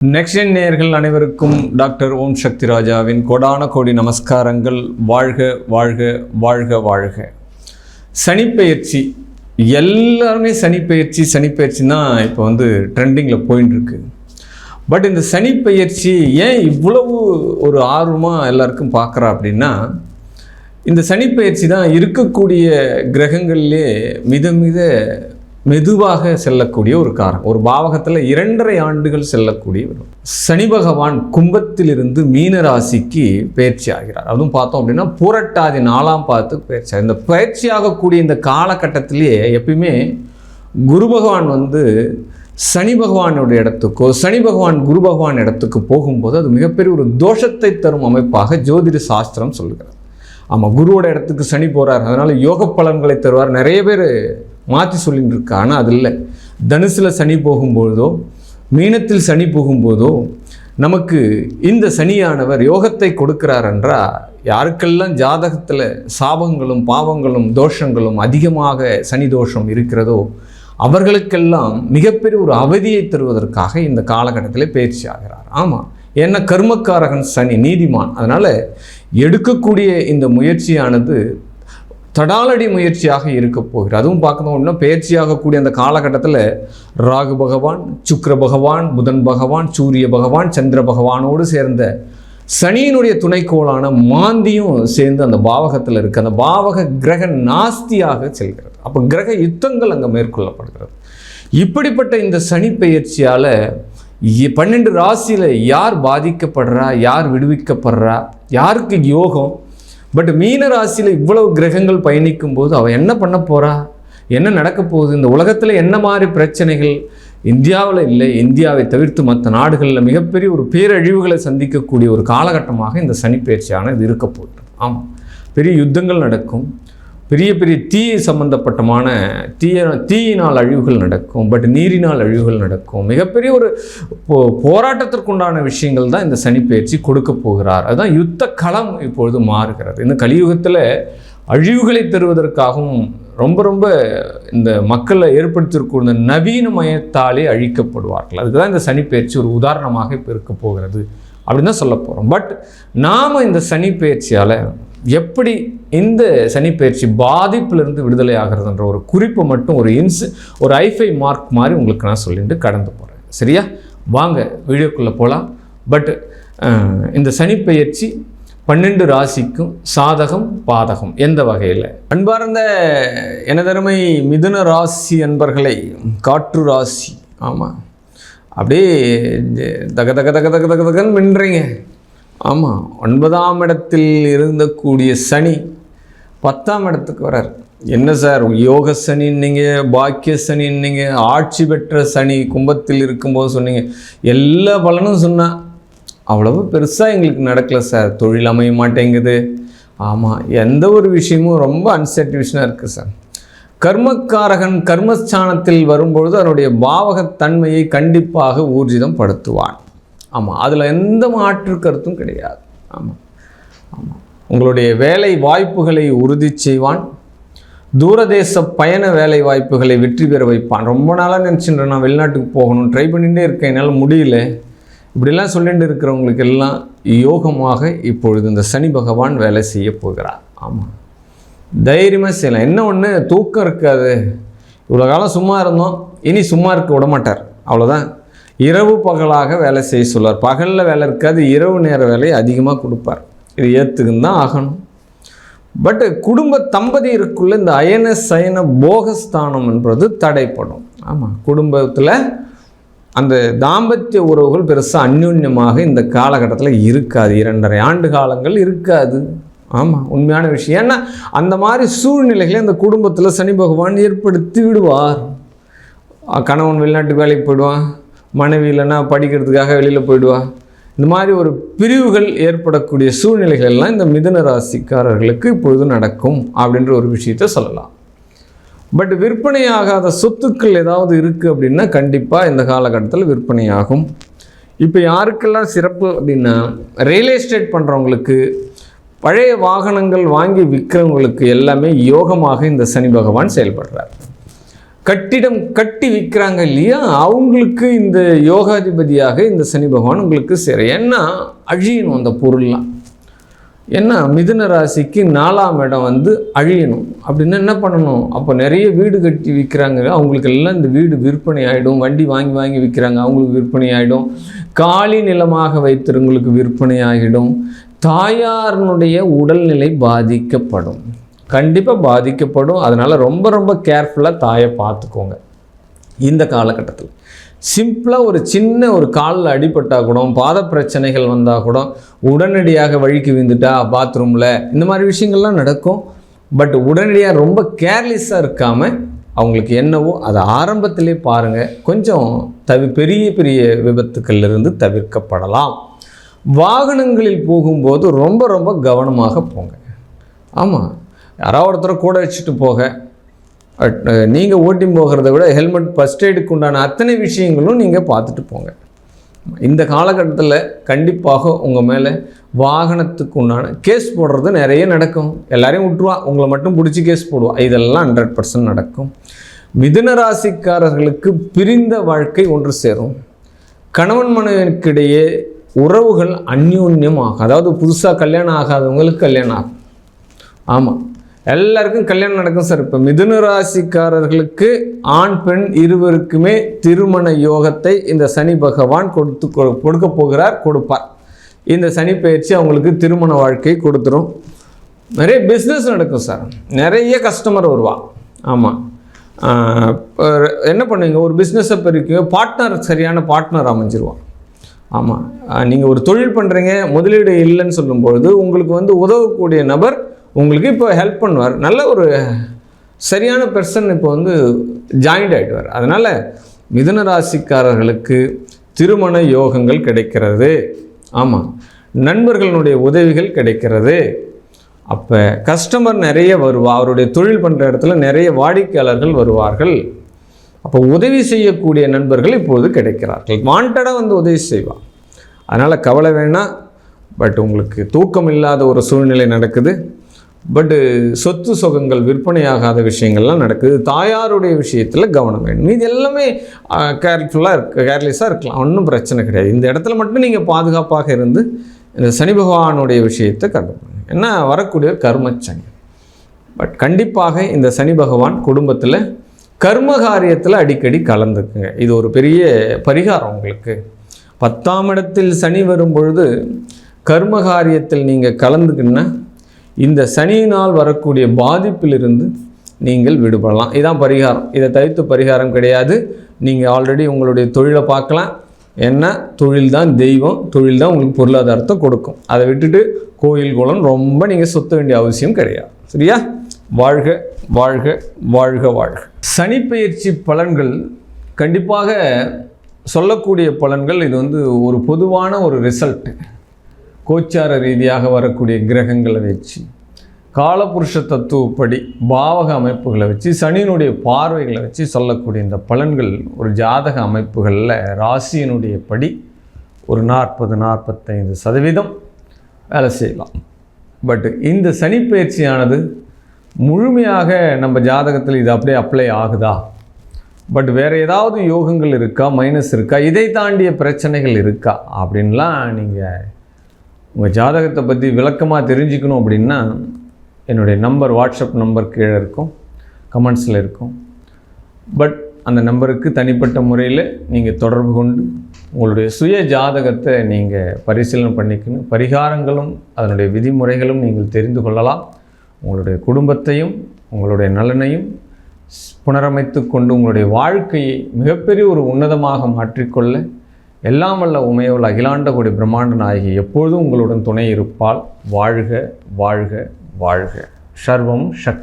Next நேயர்கள் அனைவருக்கும் doctor ஓம் சக்தி ராஜாவின் கோடான கோடி நமஸ்காரங்கள். வாழ்க வாழ்க வாழ்க வாழ்க. சனிப்பெயர்ச்சி, எல்லாருமே சனிப்பெயர்ச்சி தான் இப்போ ட்ரெண்டிங்கில் போயின்னு இருக்கு. பட் இந்த சனிப்பெயர்ச்சி ஏன் இவ்வளவு ஒரு ஆர்வமாக எல்லாருக்கும் பார்க்குறா அப்படின்னா, இந்த சனிப்பெயர்ச்சி தான் இருக்கக்கூடிய கிரகங்களிலே மித மெதுவாக செல்லக்கூடிய ஒரு காரம். ஒரு பாவகத்தில் 2.5 ஆண்டுகள் செல்லக்கூடிய சனி பகவான் கும்பத்திலிருந்து மீன ராசிக்கு பயிற்சி ஆகிறார். அதுவும் பார்த்தோம் அப்படின்னா புரட்டாதி 4ஆம் பாதத்துக்கு பயிற்சி. இந்த பயிற்சியாகக்கூடிய இந்த காலகட்டத்திலேயே எப்பயுமே குரு பகவான் சனி பகவானுடைய இடத்துக்கோ சனி பகவான் குரு பகவான் இடத்துக்கு போகும்போது அது மிகப்பெரிய ஒரு தோஷத்தை தரும் அமைப்பாக ஜோதிட சாஸ்திரம் சொல்லுகிறது. ஆமாம், குருவோட இடத்துக்கு சனி போகிறார், அதனால் யோக பலன்களை தருவார். நிறைய பேர் மாற்றி சொல்லிட்டு இருக்கா. ஆனால் அது இல்லை. தனுசில் சனி போகும்போதோ மீனத்தில் சனி போகும்போதோ நமக்கு இந்த சனியானவர் யோகத்தை கொடுக்கிறார் என்றால், யாருக்கெல்லாம் ஜாதகத்தில் சாபங்களும் பாவங்களும் தோஷங்களும் அதிகமாக சனி தோஷம் இருக்கிறதோ அவர்களுக்கெல்லாம் மிகப்பெரிய ஒரு அவதியை தருவதற்காக இந்த காலகட்டத்தில் பயிற்சி ஆகிறார். ஆமாம், ஏன்னா கர்மக்காரகன் சனி, நீதிமான். அதனால் எடுக்கக்கூடிய இந்த முயற்சியானது தடாலடி முயற்சியாக இருக்க போகிறது. அதுவும் பார்க்கணும் அப்படின்னா பயிற்சியாகக்கூடிய அந்த காலகட்டத்தில் ராகு பகவான், சுக்கிர பகவான், புதன் பகவான், சூரிய பகவான், சந்திர பகவானோடு சேர்ந்த சனியினுடைய துணைக்கோளான மாந்தியும் சேர்ந்து அந்த பாவகத்தில் இருக்குது. அந்த பாவக கிரக நாஸ்தியாக செல்கிறது. அப்போ கிரக யுத்தங்கள் அங்கே மேற்கொள்ளப்படுகிறது. இப்படிப்பட்ட இந்த சனி பயிற்சியால் 12 ராசியில் யார் பாதிக்கப்படுறா, யார் விடுவிக்கப்படுறா, யாருக்கு யோகம்? பட் மீன ராசியில் இவ்வளவு கிரகங்கள் பயணிக்கும் போது அவள் என்ன பண்ண போகிறா, என்ன நடக்க போகுது, இந்த உலகத்தில் என்ன மாதிரி பிரச்சனைகள்? இந்தியாவில் இல்லை, இந்தியாவை தவிர்த்து மற்ற நாடுகளில் மிகப்பெரிய ஒரு பேரழிவுகளை சந்திக்கக்கூடிய ஒரு காலகட்டமாக இந்த சனிப்பெயர்ச்சியான இது இருக்க போகுது. ஆமாம், பெரிய யுத்தங்கள் நடக்கும், பெரிய பெரிய தீ சம்பந்தப்பட்டமான தீயினால் அழிவுகள் நடக்கும், பட் நீரினால் அழிவுகள் நடக்கும். மிகப்பெரிய ஒரு போராட்டத்திற்குண்டான விஷயங்கள் தான் இந்த சனிப்பெயர்ச்சி கொடுக்க போகிறார். அதுதான் யுத்த களம் இப்பொழுது மாறுகிறது. இந்த கலியுகத்தில் அழிவுகளை தருவதற்காகவும் ரொம்ப இந்த மக்களை ஏற்படுத்தியிருக்கிற நவீனமயத்தாலே அழிக்கப்படுவார்கள். அதுக்கு தான் இந்த சனிப்பெயர்ச்சி ஒரு உதாரணமாக இப்போ இருக்க போகிறது அப்படின்னு தான் சொல்ல போகிறோம். பட் நாம் இந்த சனிப்பெயர்ச்சியால் எப்படி இந்த சனிப்பெயர்ச்சி பாதிப்பிலிருந்து விடுதலை ஆகிறதுன்ற ஒரு குறிப்பை மட்டும் ஒரு ஐஃபை மார்க் மாதிரி உங்களுக்கு நான் சொல்லிட்டு கடந்து போகிறேன். சரியா? வாங்க வீடியோக்குள்ளே போகலாம். பட் இந்த சனிப்பெயர்ச்சி 12 ராசிக்கும் சாதகம் பாதகம் எந்த வகையில்? அன்பார்ந்த எனதருமை மிதுன ராசி அன்பர்களை, காற்று ராசி, ஆமாம் அப்படியே தக தக தக தக தக தகன்னு மின்றீங்க. ஆமாம், 9ஆம் இடத்தில் இருந்தக்கூடிய சனி 10ஆம் இடத்துக்கு வரார். என்ன சார், யோக சனின்னீங்க, பாக்கிய சனின்னீங்க, ஆட்சி பெற்ற சனி கும்பத்தில் இருக்கும்போது சொன்னீங்க, எல்லா பலனும் சொன்னால் அவ்வளவு பெருசாக எங்களுக்கு நடக்கலை சார், தொழில் அமைய மாட்டேங்குது. ஆமாம், எந்த ஒரு விஷயமும் ரொம்ப அன்சாட்டிஸ்ஃபேக்ஷனாக இருக்குது சார். கர்மக்காரகன் கர்மஸ்தானத்தில் வரும்பொழுது அதனுடைய பாவகத்தன்மையை கண்டிப்பாக ஊர்ஜிதம் படுத்துவான். ஆமாம், அதில் எந்த மாற்று கருத்தும் கிடையாது. ஆமாம் ஆமாம், உங்களுடைய வேலை வாய்ப்புகளை உறுதி செய்வான். தூரதேச பயண வேலை வாய்ப்புகளை வெற்றி பெற வைப்பான். ரொம்ப நாளாக நினச்சின்றேன், நான் வெளிநாட்டுக்கு போகணும், ட்ரை பண்ணிகிட்டே இருக்கேன், என்னால் முடியல, இப்படிலாம் சொல்லிட்டு இருக்கிறவங்களுக்கு எல்லாம் யோகமாக இப்பொழுது இந்த சனி பகவான் வேலை செய்ய போகிறார். ஆமாம், தைரியமாக செய்யலாம். என்ன ஒன்று, தூக்கம் இருக்காது. இவ்வளோ காலம் சும்மா இருந்தோம், இனி சும்மா இருக்க விட மாட்டார். அவ்வளோதான். இரவு பகலாக வேலை செய்ய சொல்வார். பகலில் வேலை இருக்காது, இரவு நேர வேலையை அதிகமாக கொடுப்பார். இது ஏற்றுக்குன்னு தான் ஆகணும். பட் குடும்ப தம்பதியருக்குள்ள இந்த அயன சயன போகஸ்தானம் என்பது தடைப்படும். ஆமாம், குடும்பத்தில் அந்த தாம்பத்திய உறவுகள் பெருசாக அந்யோன்யமாக இந்த காலகட்டத்தில் இருக்காது. 2.5 ஆண்டு காலங்கள் இருக்காது. ஆமாம், உண்மையான விஷயம். ஏன்னா அந்த மாதிரி சூழ்நிலைகளை அந்த குடும்பத்தில் சனி பகவான் ஏற்படுத்தி விடுவார். கணவன் வெளிநாட்டுக்கு வேலைக்கு போயிடுவான், மனைவி இல்லைன்னா படிக்கிறதுக்காக வெளியில் போயிடுவா. இந்த மாதிரி ஒரு பிரிவுகள் ஏற்படக்கூடிய சூழ்நிலைகள் எல்லாம் இந்த மிதுன ராசிக்காரர்களுக்கு இப்பொழுது நடக்கும் அப்படின்ற ஒரு விஷயத்தை சொல்லலாம். பட் விற்பனையாகாத சொத்துக்கள் ஏதாவது இருக்குது அப்படின்னா கண்டிப்பாக இந்த காலகட்டத்தில் விற்பனையாகும். இப்போ யாருக்கெல்லாம் சிறப்பு அப்படின்னா, ரியல் எஸ்டேட் பண்ணுறவங்களுக்கு, பழைய வாகனங்கள் வாங்கி விற்கிறவங்களுக்கு எல்லாமே யோகமாக இந்த சனி பகவான் செயல்படுறார். கட்டிடம் கட்டி விற்கிறாங்க இல்லையா, அவங்களுக்கு இந்த யோகாதிபதியாக இந்த சனி பகவான் உங்களுக்கு சரி. ஏன்னா அழியணும் அந்த பொருள்லாம். ஏன்னா மிதுன ராசிக்கு 4ஆம் இடம் வந்து அழியணும் அப்படின்னா என்ன பண்ணணும்? அப்போ நிறைய வீடு கட்டி விற்கிறாங்க, அவங்களுக்கு எல்லாம் இந்த வீடு விற்பனை ஆகிடும். வண்டி வாங்கி வாங்கி விற்கிறாங்க, அவங்களுக்கு விற்பனை ஆகிடும். காலி நிலமாக வைத்திருங்களுக்கு விற்பனை ஆகிடும். தாயாரினுடைய உடல்நிலை பாதிக்கப்படும், கண்டிப்பாக பாதிக்கப்படும். அதனால் ரொம்ப ரொம்ப கேர்ஃபுல்லாக தாயை பார்த்துக்கோங்க இந்த காலகட்டத்தில். சிம்பிளாக ஒரு சின்ன ஒரு காலில் அடிபட்டால் கூட, பாத பிரச்சனைகள் வந்தால் கூட உடனடியாக வழிக்கு விழுந்துட்டா பாத்ரூமில் இந்த மாதிரி விஷயங்கள்லாம் நடக்கும். பட் உடனடியாக ரொம்ப கேர்லெஸ்ஸாக இருக்காமல் அவங்களுக்கு என்னவோ அதை ஆரம்பத்திலே பாருங்கள், கொஞ்சம் பெரிய பெரிய விபத்துக்களிலிருந்து தவிர்க்கப்படலாம். வாகனங்களில் போகும்போது ரொம்ப ரொம்ப கவனமாக போங்க. ஆமாம், யாராவது ஒருத்தரை கூட வச்சுட்டு போக, நீங்கள் ஓட்டி போகிறத விட ஹெல்மெட் ஃபஸ்ட் எய்டுக்கு உண்டான அத்தனை விஷயங்களும் நீங்கள் பார்த்துட்டு போங்க. இந்த காலகட்டத்தில் கண்டிப்பாக உங்கள் மேலே வாகனத்துக்கு உண்டான கேஸ் போடுறது நிறைய நடக்கும். எல்லாரையும் விட்டுருவா, உங்களை மட்டும் பிடிச்சி கேஸ் போடுவா. இதெல்லாம் 100% நடக்கும். மிதுன ராசிக்காரர்களுக்கு பிரிந்த வாழ்க்கை ஒன்று சேரும். கணவன் மனைவிக்கிடையே உறவுகள் அந்யோன்யமாகும். அதாவது புதுசாக கல்யாணம் ஆகாதவங்களுக்கு கல்யாணம் ஆகும். ஆமாம், எல்லாருக்கும் கல்யாணம் நடக்கும் சார். இப்போ மிதுன ராசிக்காரர்களுக்கு ஆண் பெண் இருவருக்குமே திருமண யோகத்தை இந்த சனி பகவான் கொடுக்க போகிறார், கொடுப்பார். இந்த சனி பயிற்சி அவங்களுக்கு திருமண வாழ்க்கை கொடுத்துரும். நிறைய பிஸ்னஸ் நடக்கும் சார், நிறைய கஸ்டமர் வருவா. ஆமாம், என்ன பண்ணுவீங்க, ஒரு பிஸ்னஸை பெருக்கீங்க, பார்ட்னர் சரியான பார்ட்னர் அமைஞ்சிருவான். ஆமாம், நீங்கள் ஒரு தொழில் பண்ணுறீங்க, முதலீடு இல்லைன்னு சொல்லும்பொழுது உங்களுக்கு வந்து உதவக்கூடிய நபர் உங்களுக்கு இப்போ ஹெல்ப் பண்ணுவார். நல்ல ஒரு சரியான பெர்சன் இப்போ வந்து ஜாயின்ட் ஆகிடுவார். அதனால் மிதுன ராசிக்காரர்களுக்கு திருமண யோகங்கள் கிடைக்கிறது. ஆமாம், நண்பர்களுடைய உதவிகள் கிடைக்கிறது. அப்போ கஸ்டமர் நிறைய வருவா, அவருடைய தொழில் பண்ணுற இடத்துல நிறைய வாடிக்கையாளர்கள் வருவார்கள். அப்போ உதவி செய்யக்கூடிய நண்பர்கள் இப்பொழுது கிடைக்கிறார்கள். வாண்டடாக வந்து உதவி செய்வார். அதனால் கவலை வேணாம். பட் உங்களுக்கு தூக்கம் இல்லாத ஒரு சூழ்நிலை நடக்குது. பட்டு சொத்து சுகங்கள் விற்பனையாகாத விஷயங்கள்லாம் நடக்குது. தாயாருடைய விஷயத்தில் கவனம் வேணும். இது எல்லாமே கேர்லெஸ்ஸாக இருக்கலாம், ஒன்றும் பிரச்சனை கிடையாது. இந்த இடத்துல மட்டும் நீங்கள் பாதுகாப்பாக இருந்து இந்த சனி பகவானுடைய விஷயத்தை கண்டுபிடிங்க. ஏன்னா வரக்கூடிய கர்மச்சனி. பட் கண்டிப்பாக இந்த சனி பகவான் குடும்பத்தில் கர்ம காரியத்தில் அடிக்கடி கலந்துக்குங்க. இது ஒரு பெரிய பரிகாரம் உங்களுக்கு. 10ஆம் இடத்தில் சனி வரும் பொழுது கர்ம காரியத்தில் நீங்கள் கலந்துக்கின்னா இந்த சனியினால் வரக்கூடிய பாதிப்பிலிருந்து நீங்கள் விடுபடலாம். இதுதான் பரிகாரம். இதை தவிர்த்து பரிகாரம் கிடையாது. நீங்கள் ஆல்ரெடி உங்களுடைய தொழிலை பார்க்கலாம். ஏன்னா தொழில் தான் தெய்வம், தொழில் தான் உங்களுக்கு பொருளாதாரத்தை கொடுக்கும். அதை விட்டுட்டு கோயில் குளம் ரொம்ப நீங்கள் சுத்த வேண்டிய அவசியம் கிடையாது. சரியா? வாழ்க வாழ்க வாழ்க வாழ்க. சனிப்பெயர்ச்சி பலன்கள் கண்டிப்பாக சொல்லக்கூடிய பலன்கள். இது வந்து ஒரு பொதுவான ஒரு ரிசல்ட்டு. கோச்சார ரீதியாக வரக்கூடிய கிரகங்களை வச்சு, காலபுருஷ தத்துவப்படி பாவக அமைப்புகளை வச்சு, சனியினுடைய பார்வைகளை வச்சு சொல்லக்கூடிய இந்த பலன்கள் ஒரு ஜாதக அமைப்புகளில் ராசியினுடைய படி ஒரு 40-45% வேலை செய்யலாம். பட் இந்த சனிப்பெயர்ச்சியானது முழுமையாக நம்ம ஜாதகத்தில் இது அப்படியே அப்ளை ஆகுதா, பட் வேறு ஏதாவது யோகங்கள் இருக்கா, மைனஸ் இருக்கா, இதை தாண்டிய பிரச்சனைகள் இருக்கா அப்படின்லாம் நீங்கள் உங்கள் ஜாதகத்தை பற்றி விளக்கமாக தெரிஞ்சுக்கணும் அப்படின்னா என்னுடைய நம்பர், வாட்ஸ்அப் நம்பர் கீழே இருக்கும், கமெண்ட்ஸில் இருக்கும். பட் அந்த நம்பருக்கு தனிப்பட்ட முறையில் நீங்கள் தொடர்பு கொண்டு உங்களுடைய சுய ஜாதகத்தை நீங்கள் பரிசீலனை பண்ணிக்கணும். பரிகாரங்களும் அதனுடைய விதிமுறைகளும் நீங்கள் தெரிந்து கொள்ளலாம். உங்களுடைய குடும்பத்தையும் உங்களுடைய நலனையும் புனரமைத்து கொண்டு உங்களுடைய வாழ்க்கையை மிகப்பெரிய ஒரு உன்னதமாக மாற்றிக்கொள்ள எல்லாம் வல்ல உமையவள் அகிலாண்ட கோடி பிரம்மாண்ட நாயகி எப்பொழுதும் உங்களுடன் துணை இருப்பாள். வாழ்க வாழ்க வாழ்க. சர்வம் சக்தி.